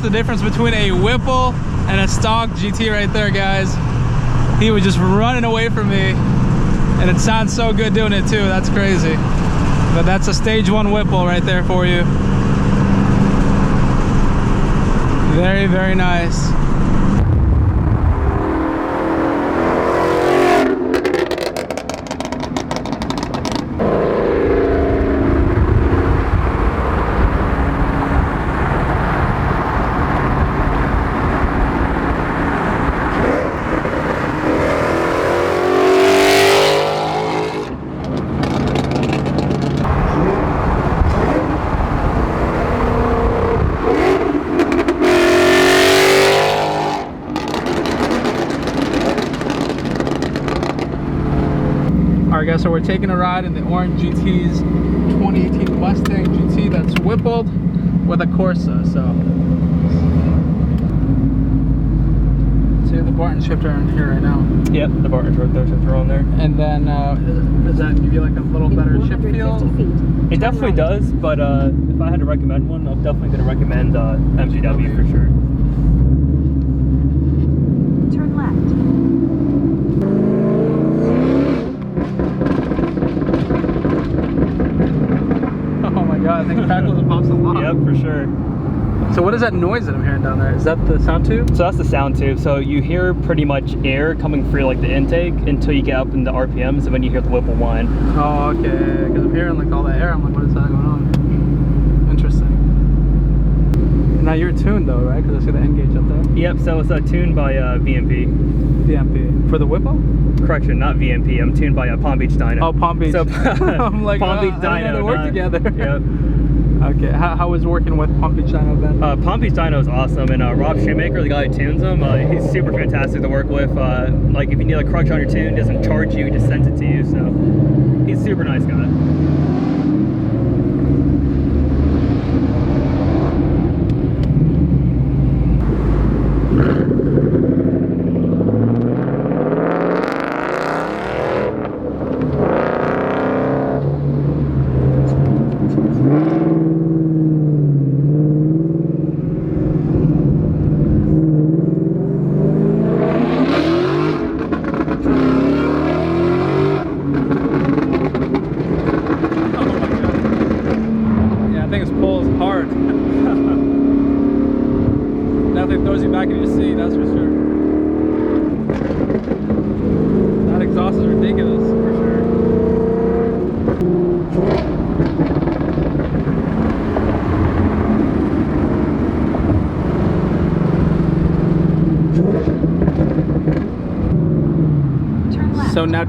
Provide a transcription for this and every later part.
the difference between a Whipple and a stock GT right there, guys. He was just running away from me, and it sounds so good doing it too. That's crazy. But that's a stage 1 Whipple right there for you. Very, very nice. Alright guys, so we're taking a ride in the orange GT's 2018 Mustang GT that's Whippled with a Corsa. So see the Barton shifter in here right now. Yep, the Barton shifter on there. And then does that give you like a little better shift feel? It definitely does, but if I had to recommend one, I'm definitely going to recommend MGW for sure. Turn left. I think it tackles and pops a lot. Yep, for sure. So what is that noise that I'm hearing down there? Is that the sound tube? So that's the sound tube. So you hear pretty much air coming through like the intake until you get up in the RPMs, and then you hear the Whipple whine. Oh, okay. Because I'm hearing like all the air. I'm like, what is that going on? Interesting. Now you're tuned though, right? Because I see the N gauge up there. Yep. So it's tuned by VMP. VMP for the Whipple? Correction, not VMP. I'm tuned by Palm Beach Dyno. Oh, Palm Beach. So I'm like, Palm Beach Dyno. I didn't know they work together. Yep. Okay. How was working with Palm Beach Dyno then? Palm Beach Dyno is awesome, and Rob Shoemaker, the guy who tunes them, he's super fantastic to work with. Like if you need a crutch on your tune, doesn't charge you, he just sends it to you. So he's a super nice guy. Definitely throws you back in your seat, that's for sure. That exhaust is ridiculous, for sure. So now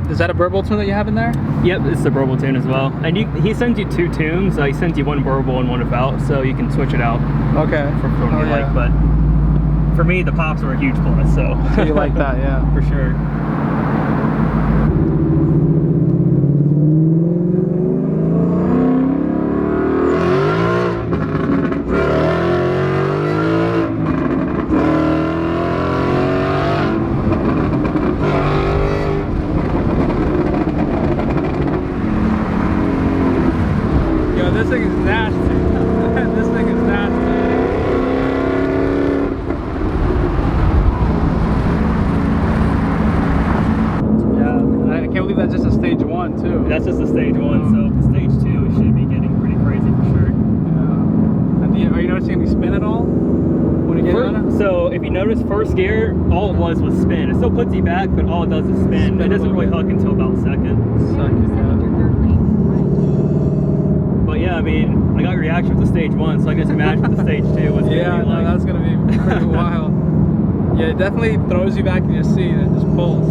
is that a burble tune that you have in there? Yep, it's the burble tune as well. And he sends you 2 tunes. He sends you 1 burble and 1 without, so you can switch it out. Okay. For what you like, but for me the pops are a huge plus. So you like that, yeah, for sure. This thing is nasty. This thing is nasty. Yeah, I can't believe that's just a stage 1 too. That's just a stage 1, so the stage 2 should be getting pretty crazy for sure. Yeah. And are you noticing any spin at all when you get on it? So if you notice, first gear, all it was spin. It still puts you back, but all it does is spin. It doesn't really hook until about second. But yeah, I mean, I got your reaction with the stage 1, so I guess imagine the stage 2 was yeah, no, that's gonna be pretty wild. Yeah, it definitely throws you back in your seat and just pulls.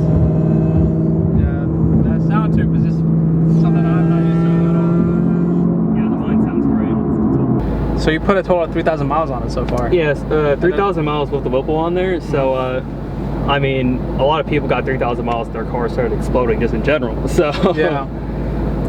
Yeah, that sound tube is just something I'm not used to at all. Yeah, the mine sounds great. So you put a total of 3,000 miles on it so far? Yes, 3,000 miles with the Whipple on there. So I mean, a lot of people got 3,000 miles, their car started exploding just in general. So yeah.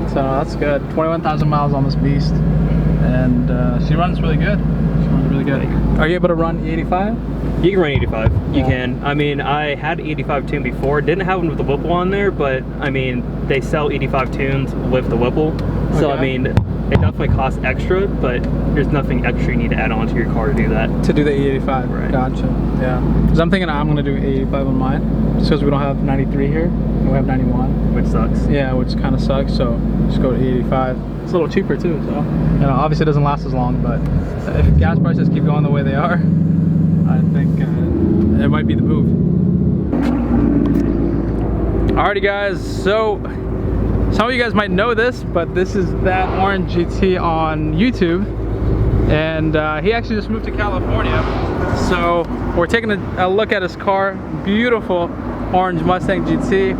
So that's good. 21,000 miles on this beast, and she runs really good. She runs really good. Are you able to run E85? You can run 85. You can. I mean, I had 85 tune before. Didn't have one with the Whipple on there, but I mean, they sell 85 tunes with the Whipple. So Okay. I mean, it definitely costs extra, but there's nothing extra you need to add on to your car to do that. To do the E85. Right. Gotcha. Yeah. Because I'm thinking I'm gonna do E85 on mine, just because we don't have 93 here, and we have 91. Which sucks. Yeah, which kind of sucks. So just go to E85. It's a little cheaper too. So you know, obviously it doesn't last as long, but if gas prices keep going the way they are, I think it might be the move. Alrighty, guys. So some of you guys might know this, but this is that orange GT on YouTube, and he actually just moved to California. So we're taking a look at his car. Beautiful orange Mustang GT.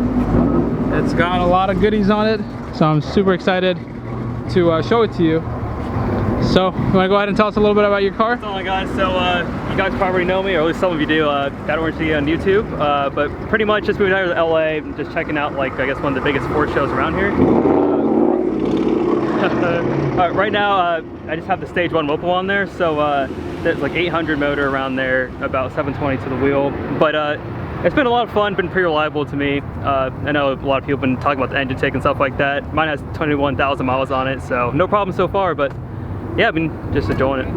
It's got a lot of goodies on it, so I'm super excited to show it to you. So you want to go ahead and tell us a little bit about your car? So guys, you guys probably know me, or at least some of you do, that orange GT on YouTube, but pretty much just moved out to LA, just checking out, like, I guess one of the biggest sports shows around here. Right now, I just have the stage 1 Whipple on there, so there's like 800 motor around there, about 720 to the wheel, but it's been a lot of fun, been pretty reliable to me. I know a lot of people have been talking about the engine tick and stuff like that. Mine has 21,000 miles on it, so no problem so far, but yeah, I've been just enjoying it.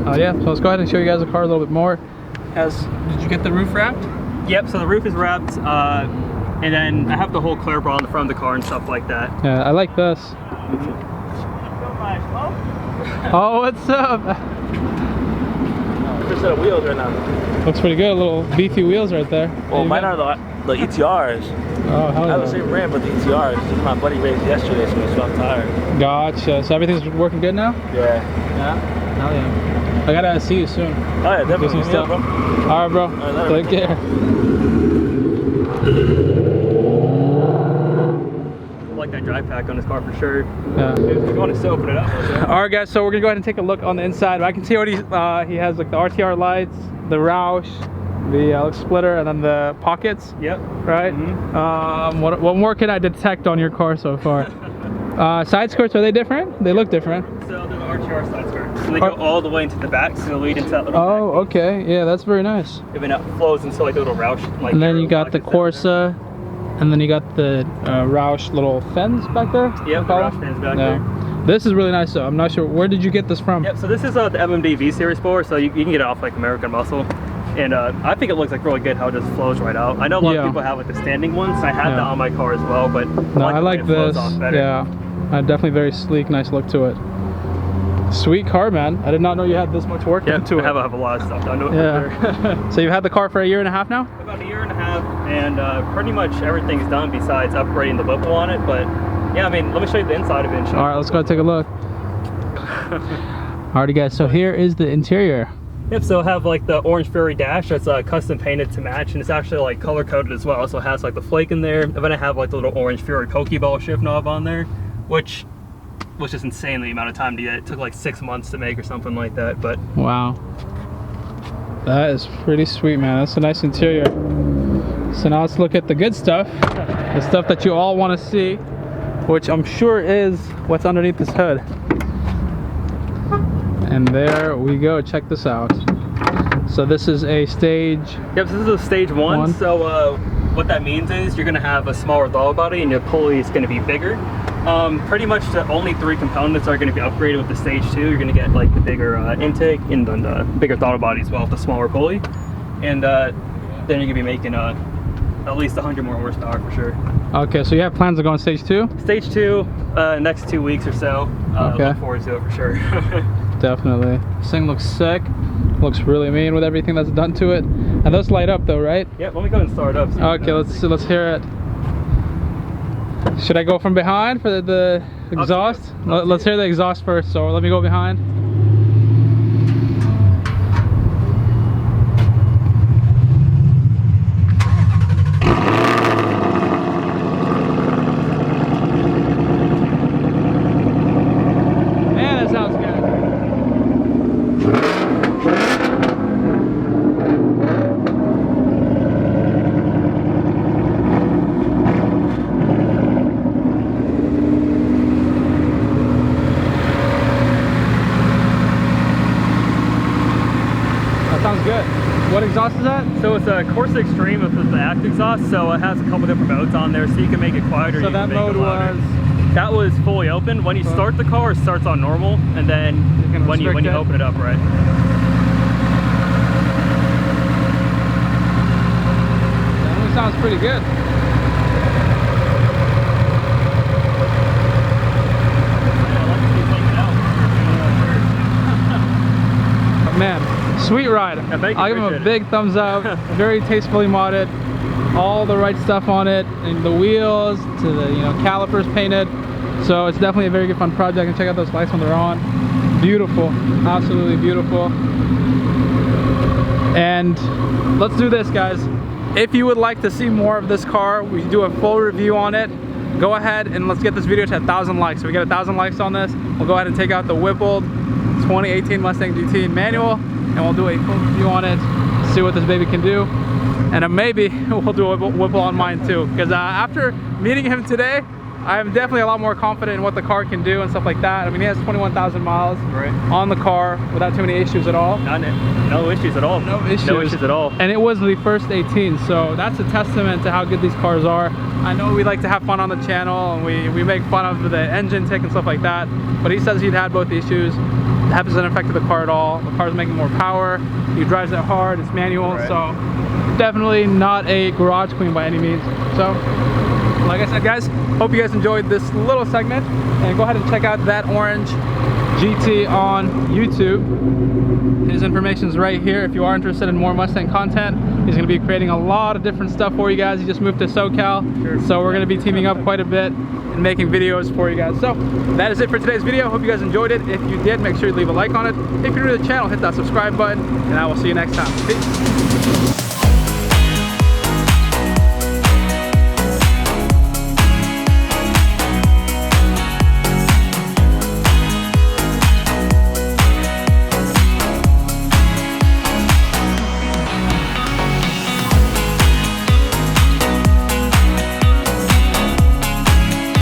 Oh yeah, so let's go ahead and show you guys the car a little bit more. Did you get the roof wrapped? Yep, so the roof is wrapped, and then I have the whole clear bar on the front of the car and stuff like that. Yeah, I like this. Oh, what's up? Good set of wheels right now. Looks pretty good, little beefy wheels right there. Well, mine are the ETRs. Oh, hell I have the yeah. same brand, but the ETRs. Just my buddy raced yesterday, so I'm tired. Gotcha. So everything's working good now? Yeah. Yeah? Hell yeah. I gotta see you soon. Oh yeah, Do definitely. some Yeah, stuff. bro. Alright, bro. All right, Take care. I like that drive pack on this car for sure. Yeah. If you want to open it up. Alright guys, so we're gonna go ahead and take a look on the inside. I can see what he has, like the RTR lights, the Roush, the splitter, and then the pockets. Yep. Right? Mm-hmm. What more can I detect on your car so far? Side skirts, are they different? They look different. So they're the RTR side skirts. So they go all the way into the back, so they lead into that little Oh, back piece. okay. Yeah, that's very nice. And then it flows into like a little Roush. Like And then you aero got the pockets down Corsa, and then you got the Roush little fins back there. there. Yep, the Roush fans back there. This is really nice though. I'm not sure, where did you get this from? Yep, so this is the MMD V Series 4, so you can get it off like American Muscle. And I think it looks like really good how it just flows right out. I know a lot of people have like the standing ones, I had that on my car as well, but No, I like the way it flows this. off better. Yeah, definitely very sleek, nice look to it. Sweet car, man. I did not know you had this much work into I it. have a lot of stuff done to it. Yeah. So you've had the car for a year and a half now? About a year and a half, and pretty much everything's done besides upgrading the Whipple on it. But yeah, I mean, let me show you the inside of it. All right, let's go take a look. Alrighty, guys. So here is the interior. Yep. So I have like the orange Fury dash that's custom painted to match, and it's actually like color coded as well. So it has like the flake in there, and then I have like the little orange Fury Pokeball shift knob on there, which was just insane the amount of time to get. It took like 6 months to make or something like that. But Wow. That is pretty sweet, man. That's a nice interior. So now let's look at the good stuff. The stuff that you all want to see, which I'm sure is what's underneath this hood. And there we go. Check this out. So this is a stage. yep, so this is a stage one. So what that means is you're going to have a smaller throttle body and your pulley is going to be bigger. Pretty much the only 3 components are going to be upgraded with the stage 2. You're going to get like the bigger intake and then the bigger throttle body as well with the smaller pulley. And then you're going to be making at least 100 more horsepower for sure. Okay, so you have plans to go on stage 2? Stage 2, next 2 weeks or so. Okay. Look forward to it for sure. Definitely. This thing looks sick. Looks really mean with everything that's done to it. And those light up though, right? Yep, let me go ahead and start it up. So Okay, let's hear it. Should I go from behind for the exhaust? Let's hear the exhaust first. So let me go behind. Man, that sounds good. That sounds good. What exhaust is that? So it's a Corsa Extreme with the act exhaust, so it has a couple different modes on there, so you can make it quieter. So you that can make mode it louder. was That was fully open. When you start the car, it starts on normal, and then when you open it up, right? That sounds pretty good. Man, sweet ride. I'll give him a big thumbs up. Very tastefully modded. All the right stuff on it, and the wheels to the calipers painted. So it's definitely a very good fun project. And check out those lights when they're on. Beautiful, absolutely beautiful. And let's do this, guys. If you would like to see more of this car, we do a full review on it. Go ahead and let's get this video to 1,000 likes. So we get 1,000 likes on this, we'll go ahead and take out the Whipple 2018 Mustang GT manual, and we'll do a full review on it, see what this baby can do. And maybe we'll do a Whipple on mine too, because after meeting him today, I'm definitely a lot more confident in what the car can do and stuff like that. I mean, he has 21,000 miles on the car without too many issues at all. No issues at all. No issues. No issues at all. And it was the first 18, so that's a testament to how good these cars are. I know we like to have fun on the channel, and we make fun of the engine tick and stuff like that, but he says he'd had both issues. It hasn't affected the car at all. The car's making more power. He drives it hard. It's manual, so definitely not a garage queen by any means. So, like I said, guys, hope you guys enjoyed this little segment, and go ahead and check out that orange GT on YouTube. His information is right here if you are interested in more Mustang content. He's going to be creating a lot of different stuff for you guys. He just moved to SoCal, so we're going to be teaming up quite a bit and making videos for you guys. So that is it for today's video. Hope you guys enjoyed it. If you did, make sure you leave a like on it. If you're new to the channel, hit that subscribe button, and I will see you next time. Peace.